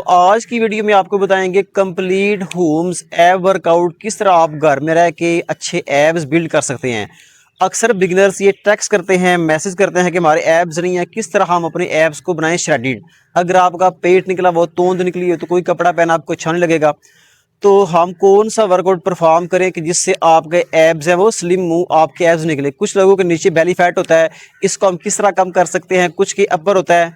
आज की वीडियो में आपको बताएंगे कंप्लीट होम्स एब वर्कआउट किस तरह आप घर में रह के अच्छे एब्स बिल्ड कर सकते हैं। अक्सर बिगिनर्स ये टेक्स्ट करते हैं, मैसेज करते हैं कि हमारे एब्स नहीं है, किस तरह हम अपने एब्स को बनाएं श्रेडिड। अगर आपका पेट निकला, वो तोंद निकली है, तो कोई कपड़ा पहना आपको अच्छा नहीं लगेगा। तो हम कौन सा वर्कआउट परफॉर्म करें कि जिससे आपके एब्स हैं वो स्लिम मुंह आपके एब्स निकले। कुछ लोगों के नीचे बेली फैट होता है, इसको हम किस तरह कम कर सकते हैं। कुछ के अपर होता है,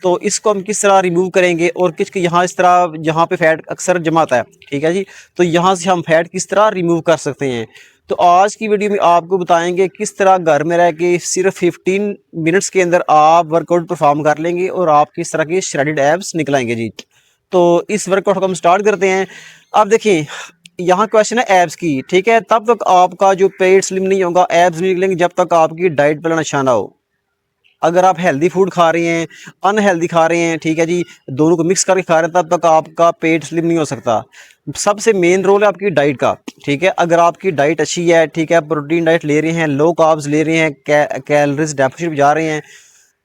तो इसको हम किस तरह रिमूव करेंगे। और किस के यहाँ इस तरह जहाँ पे फैट अक्सर जमा आता है, ठीक है जी, तो यहाँ से हम फैट किस तरह रिमूव कर सकते हैं। तो आज की वीडियो में आपको बताएंगे किस तरह घर में रह के सिर्फ 15 मिनट्स के अंदर आप वर्कआउट परफॉर्म कर लेंगे और आप किस तरह के श्रेडिड एब्स निकलाएंगे जी। तो इस वर्कआउट को हम स्टार्ट करते हैं। अब देखिए, यहाँ क्वेश्चन है एब्स की, ठीक है। तब तक आपका जो पेट स्लिम नहीं होगा, एब्स नहीं निकलेंगे, जब तक आपकी डाइट प्लान अच्छा ना हो। अगर आप हेल्दी फूड खा रहे हैं, अनहेल्दी खा रहे हैं, ठीक है जी, दोनों को मिक्स करके खा रहे हैं, तब तक आपका पेट स्लिम नहीं हो सकता। सबसे मेन रोल है आपकी डाइट का, ठीक है। अगर आपकी डाइट अच्छी है, ठीक है, प्रोटीन डाइट ले रहे हैं, लो कार्ब्स ले रहे हैं, कैलोरीज डेफिसिट जा रहे हैं,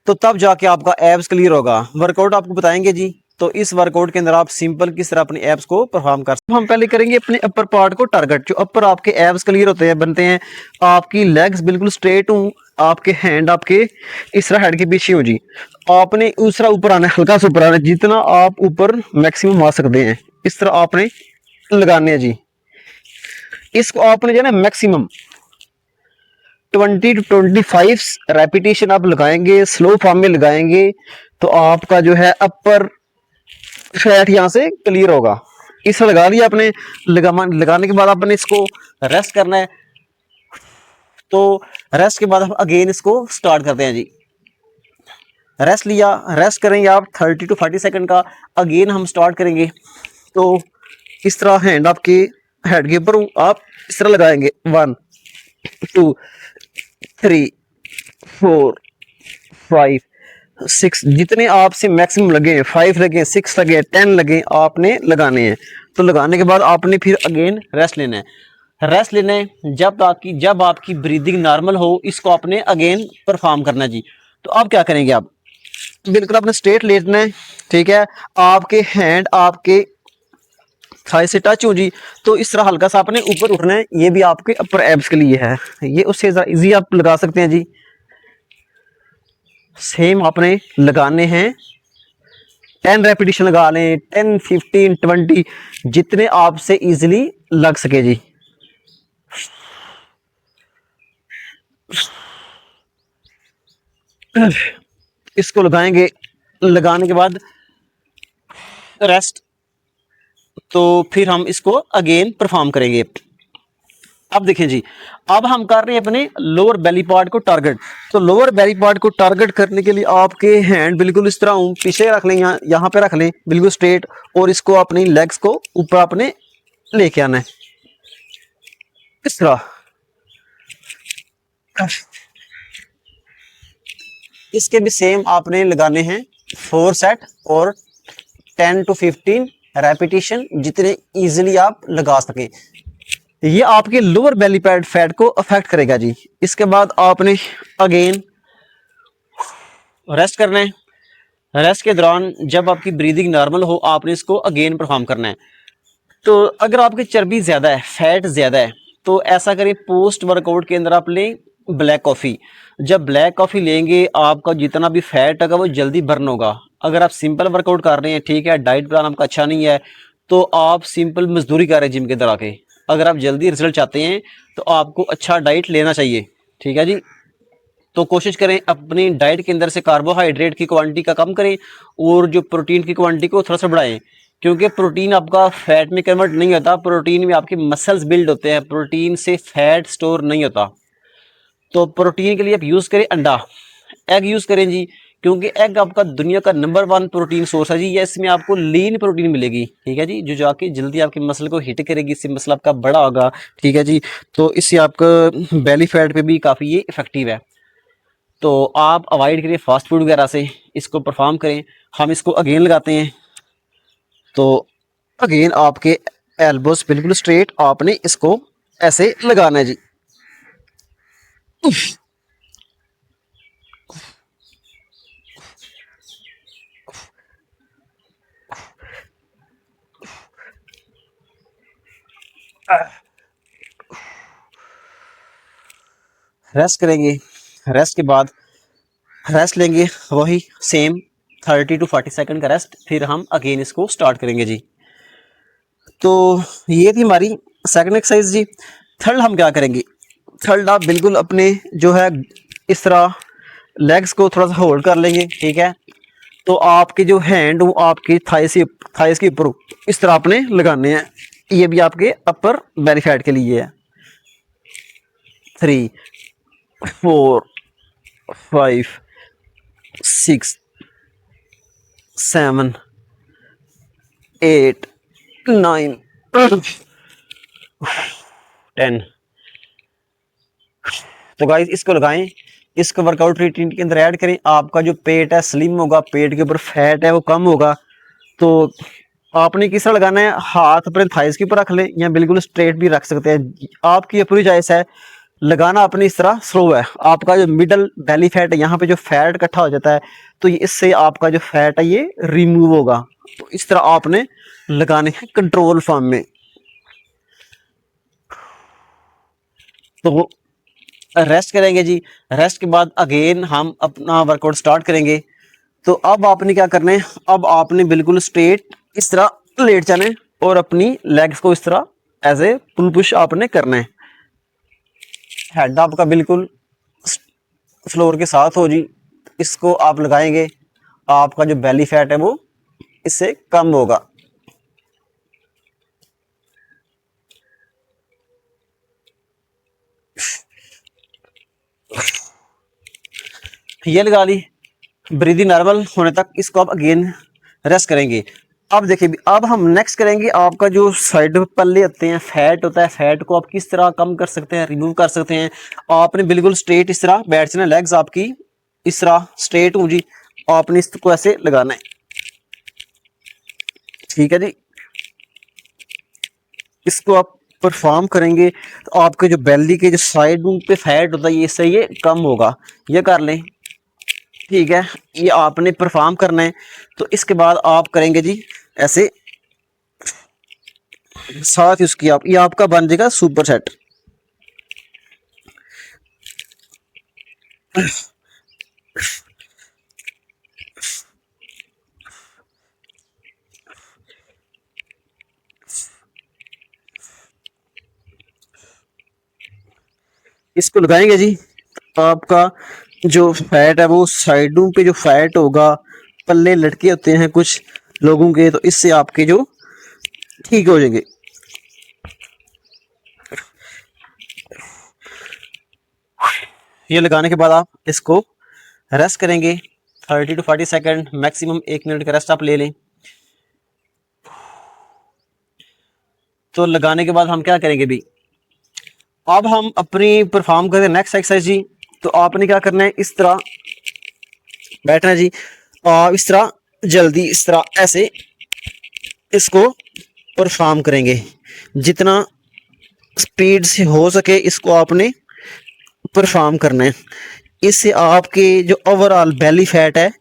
तो तब जाके आपका एब्स क्लियर होगा। वर्कआउट आपको बताएंगे जी। तो इस वर्कआउट के अंदर आप सिंपल किस तरह अपने एब्स को परफॉर्म कर सकते हैं। हम पहले करेंगे अपने अपर पार्ट को टारगेट। जो अपर आपके एब्स क्लियर होते हैं, बनते हैं, आपकी लेग्स बिल्कुल स्ट्रेट हों, आपके हैंड आपके इस तरह हेड के पीछे हो जी। आपने उस तरह ऊपर आना है, हल्का सा ऊपर आना है, जितना आप ऊपर मैक्सिमम आ सकते हैं इस तरह आपने लगाने हैं जी। इसको आपने जो है ना मैक्सिमम 20 to 25 रेपिटेशन आप लगाएंगे, स्लो फॉर्म में लगाएंगे, तो आपका जो है अपर फैट यहाँ से क्लियर होगा। इस लगा लिया आपने। लगाने के बाद आपने इसको रेस्ट करना है। तो रेस्ट के बाद हम अगेन इसको स्टार्ट करते हैं जी। रेस्ट लिया, रेस्ट करेंगे आप 30 to 40 सेकंड का। अगेन हम स्टार्ट करेंगे। तो इस तरह हैंड आपके हेड के ऊपर आप इस तरह लगाएंगे। 1 2 3 4 5 6, जितने आपसे मैक्सिमम लगे, 5 लगे, 6 लगे, 10 लगे, आपने लगाने हैं। तो लगाने के बाद आपने फिर अगेन रेस्ट लेना है। रेस्ट लेना है जब आपकी ब्रीदिंग नॉर्मल हो, इसको आपने अगेन परफॉर्म करना है जी। तो अब क्या करेंगे, आप बिल्कुल अपने स्ट्रेट लेटना है, ठीक है। आपके हैंड आपके थाई से टच हो जी। तो इस तरह हल्का सा आपने ऊपर उठना है। ये भी आपके अपर एब्स के लिए है, ये उससे इजी आप लगा सकते हैं जी। सेम आपने लगाने हैं, 10 रेपिटेशन लगा लें, 10 15 20, जितने आपसे इजीली लग सके जी। इसको लगाएंगे, लगाने के बाद रेस्ट। तो फिर हम इसको अगेन परफॉर्म करेंगे। अब देखें जी, अब हम कर रहे हैं अपने लोअर बेली पार्ट को टारगेट। तो लोअर बेली पार्ट को टारगेट करने के लिए आपके हैंड बिल्कुल इस तरह पीछे रख लें, यहाँ पे रख लें बिल्कुल स्ट्रेट, और इसको अपनी लेग्स को ऊपर अपने लेके आना है इस तरह। इसके भी सेम आपने लगाने हैं 4 सेट और 10 to 15 रेपिटेशन, जितने इजीली आप लगा सकें। ये आपके लोअर बेली फैट को अफेक्ट करेगा जी। इसके बाद आपने अगेन रेस्ट करना है। रेस्ट के दौरान जब आपकी ब्रीदिंग नॉर्मल हो, आपने इसको अगेन परफॉर्म करना है। तो अगर आपकी चर्बी ज़्यादा है, फैट ज़्यादा है, तो ऐसा करें, पोस्ट वर्कआउट के अंदर आप लें ब्लैक कॉफ़ी। जब ब्लैक कॉफ़ी लेंगे, आपका जितना भी फैट होगा वो जल्दी बर्न होगा। अगर आप सिंपल वर्कआउट कर रहे हैं, ठीक है, डाइट प्लान आपका अच्छा नहीं है, तो आप सिंपल मजदूरी कर रहे हैं जिम के अंदर आके। अगर आप जल्दी रिजल्ट चाहते हैं तो आपको अच्छा डाइट लेना चाहिए, ठीक है जी। तो कोशिश करें अपनी डाइट के अंदर से कार्बोहाइड्रेट की क्वांटिटी का कम करें और जो प्रोटीन की क्वांटिटी को थोड़ा सा बढ़ाएं, क्योंकि प्रोटीन आपका फैट में कन्वर्ट नहीं होता। प्रोटीन में आपके मसल्स बिल्ड होते हैं, प्रोटीन से फैट स्टोर नहीं होता। तो प्रोटीन के लिए आप यूज़ करें अंडा, एग यूज़ करें जी, क्योंकि एग आपका दुनिया का नंबर 1 प्रोटीन सोर्स है जी। ये इसमें आपको लीन प्रोटीन मिलेगी, ठीक है जी, जो जाके जल्दी आपके मसल को हिट करेगी, इससे मसल आपका बड़ा होगा, ठीक है जी। तो इससे आपका बेली फैट पे भी काफ़ी ये इफेक्टिव है। तो आप अवॉइड करिए फास्ट फूड वगैरह से, इसको परफॉर्म करें। हम इसको अगेन लगाते हैं। तो अगेन आपके एल्बोस बिल्कुल स्ट्रेट, आपने इसको ऐसे लगाना है जी। रेस्ट करेंगे, रेस्ट के बाद रेस्ट लेंगे वही सेम 30 to 40 सेकंड का रेस्ट, फिर हम अगेन इसको स्टार्ट करेंगे जी। तो ये थी हमारी सेकंड एक्सरसाइज जी। थर्ड हम क्या करेंगे, थर्ड आप बिल्कुल अपने जो है इस तरह लेग्स को थोड़ा सा होल्ड कर लेंगे, ठीक है। तो आपके जो हैंड वो आपकी थाइस के ऊपर इस तरह आपने लगाने हैं। ये भी आपके अपर बेली फैट के लिए है। 3 4 5 6 7 8 9 10। तो गाइस इसको लगाएं, इसको वर्कआउट रूटीन के अंदर ऐड करें। आपका जो पेट है स्लिम होगा, पेट के ऊपर फैट है वो कम होगा। तो आपने किस तरह लगाना है, हाथ अपने थाइस के ऊपर रख लें या बिल्कुल स्ट्रेट भी रख सकते हैं, आपकी अपनी चॉइस है। लगाना अपनी इस तरह स्लो है। आपका जो मिडल बेली फैट है, यहाँ पे जो फैट इकट्ठा हो जाता है, तो इससे आपका जो फैट है ये रिमूव होगा। तो इस तरह आपने लगाने हैं कंट्रोल फॉर्म में। तो रेस्ट करेंगे जी, रेस्ट के बाद अगेन हम अपना वर्कआउट स्टार्ट करेंगे। तो अब आपने क्या करना है, अब आपने बिल्कुल स्ट्रेट इस तरह लेट जाना है और अपनी लेग्स को इस तरह एज ए पुल पुश आपने करना है। हेड आपका बिल्कुल फ्लोर के साथ हो जी। इसको आप लगाएंगे, आपका जो बेली फैट है वो इससे कम होगा। ये लगा ली, ब्रीदिंग नॉर्मल होने तक इसको आप अगेन रेस्ट करेंगे। अब देखिए, अब हम नेक्स्ट करेंगे आपका जो साइड पल्ले होते हैं, फैट होता है, फैट को आप किस तरह कम कर सकते हैं, रिमूव कर सकते हैं। आपने बिल्कुल स्ट्रेट इस तरह बैठ जाना, लेग्स आपकी इस तरह स्ट्रेट हों जी। आपने इसको ऐसे लगाना है, ठीक है जी। इसको आप परफॉर्म करेंगे तो आपके जो बेली के जो साइड पे फैट होता है ये इससे ये कम होगा। ये कर लें, ठीक है। ये आपने परफॉर्म करना है। तो इसके बाद आप करेंगे जी ऐसे, साथ ही उसकी आप ये आपका बन जाएगा सुपर सेट। इसको लगाएंगे जी, आपका जो फैट है वो साइडों पे जो फैट होगा, पल्ले लटके होते हैं कुछ लोगों के, तो इससे आपके जो ठीक हो जाएंगे। ये लगाने के बाद आप इसको रेस्ट करेंगे 30 to 40 सेकंड, मैक्सिमम 1 मिनट का रेस्ट आप ले लें। तो लगाने के बाद हम क्या करेंगे भी, अब हम अपनी परफॉर्म करें नेक्स्ट एक्सरसाइज जी। तो आपने क्या करना है, इस तरह बैठना है जी, और इस तरह जल्दी इस तरह ऐसे इसको परफॉर्म करेंगे। जितना स्पीड से हो सके इसको आपने परफॉर्म करना है। इससे आपके जो ओवरऑल बेली फैट है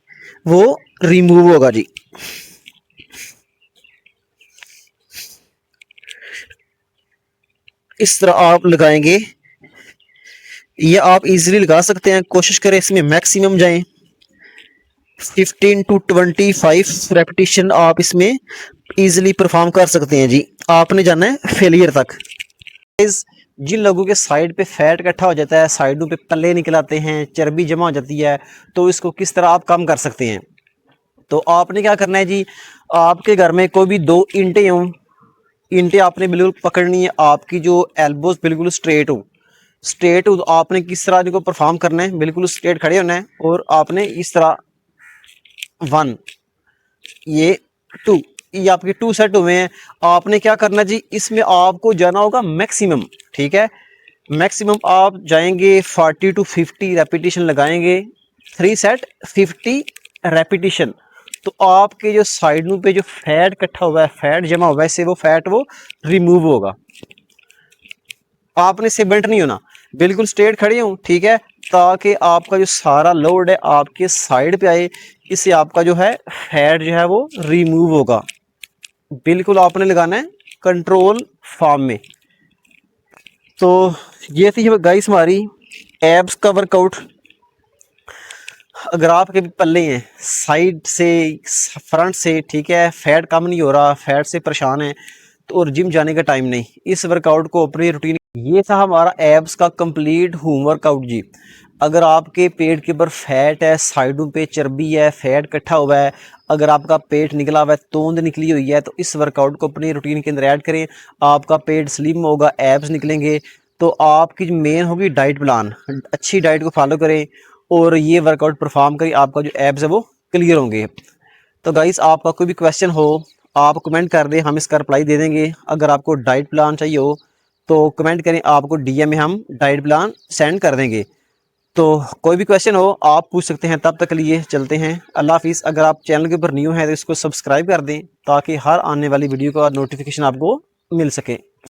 वो रिमूव होगा जी। इस तरह आप लगाएंगे, ये आप इजीली लगा सकते हैं। कोशिश करें इसमें मैक्सिमम जाएं, 15 to 25 रेपिटेशन आप इसमें इजीली परफॉर्म कर सकते हैं जी। आपने जाना है फेलियर तक। जिन लोगों के साइड पे फैट इकट्ठा हो जाता है, साइडों पे पल्ले निकल आते हैं, चर्बी जमा हो जाती है, तो इसको किस तरह आप कम कर सकते हैं। तो आपने क्या करना है जी, आपके घर में कोई भी 2 ईंटें हों, ईंटें आपने बिल्कुल पकड़नी है, आपकी जो एल्बोज बिल्कुल स्ट्रेट हो, स्ट्रेट हो। तो आपने किस तरह इनको परफॉर्म करना है, बिल्कुल स्ट्रेट खड़े होना है और आपने इस तरह 1 ये 2 ये आपके 2 सेट हुए हैं। आपने क्या करना जी, इसमें आपको जाना होगा मैक्सिमम, ठीक है। मैक्सिमम आप जाएंगे 40 to 50 रेपिटेशन लगाएंगे, 3 सेट 50 रेपिटेशन। तो आपके जो साइडों पे जो फैट इकट्ठा हुआ है, फैट जमा हुआ है, इससे वो फैट वो रिमूव होगा। आपने इससे बेंट नहीं होना, बिल्कुल स्ट्रेट खड़े हो, ठीक है, ताकि आपका जो सारा लोड है आपके साइड पे आए। इससे आपका जो है फैट जो है वो रिमूव होगा। बिल्कुल आपने लगाना है कंट्रोल फॉर्म में। तो ये थी गाइस हमारी एब्स का वर्कआउट। अगर आपके भी पल्ले हैं साइड से फ्रंट से, ठीक है, फैट कम नहीं हो रहा, फैट से परेशान है तो और जिम जाने का टाइम नहीं, इस वर्कआउट को अपनी रूटीन। ये था हमारा एब्स का कंप्लीट होम वर्कआउट जी। अगर आपके पेट के ऊपर फैट है, साइडों पे चर्बी है, फैट इकट्ठा हुआ है, अगर आपका पेट निकला हुआ है, तोंद निकली हुई है, तो इस वर्कआउट को अपनी रूटीन के अंदर ऐड करें। आपका पेट स्लिम होगा, एब्स निकलेंगे। तो आपकी जो मेन होगी डाइट प्लान, अच्छी डाइट को फॉलो करें और ये वर्कआउट परफॉर्म करें, आपका जो एब्स है वो क्लियर होंगे। तो गाइस आपका कोई भी क्वेश्चन हो आप कमेंट कर दें, हम इसका रिप्लाई दे देंगे। अगर आपको डाइट प्लान चाहिए हो तो कमेंट करें, आपको डीएम में हम डाइट प्लान सेंड कर देंगे। तो कोई भी क्वेश्चन हो आप पूछ सकते हैं। तब तक के लिए चलते हैं, अल्लाह हाफिज़। अगर आप चैनल के ऊपर न्यू हैं तो इसको सब्सक्राइब कर दें ताकि हर आने वाली वीडियो का नोटिफिकेशन आपको मिल सके।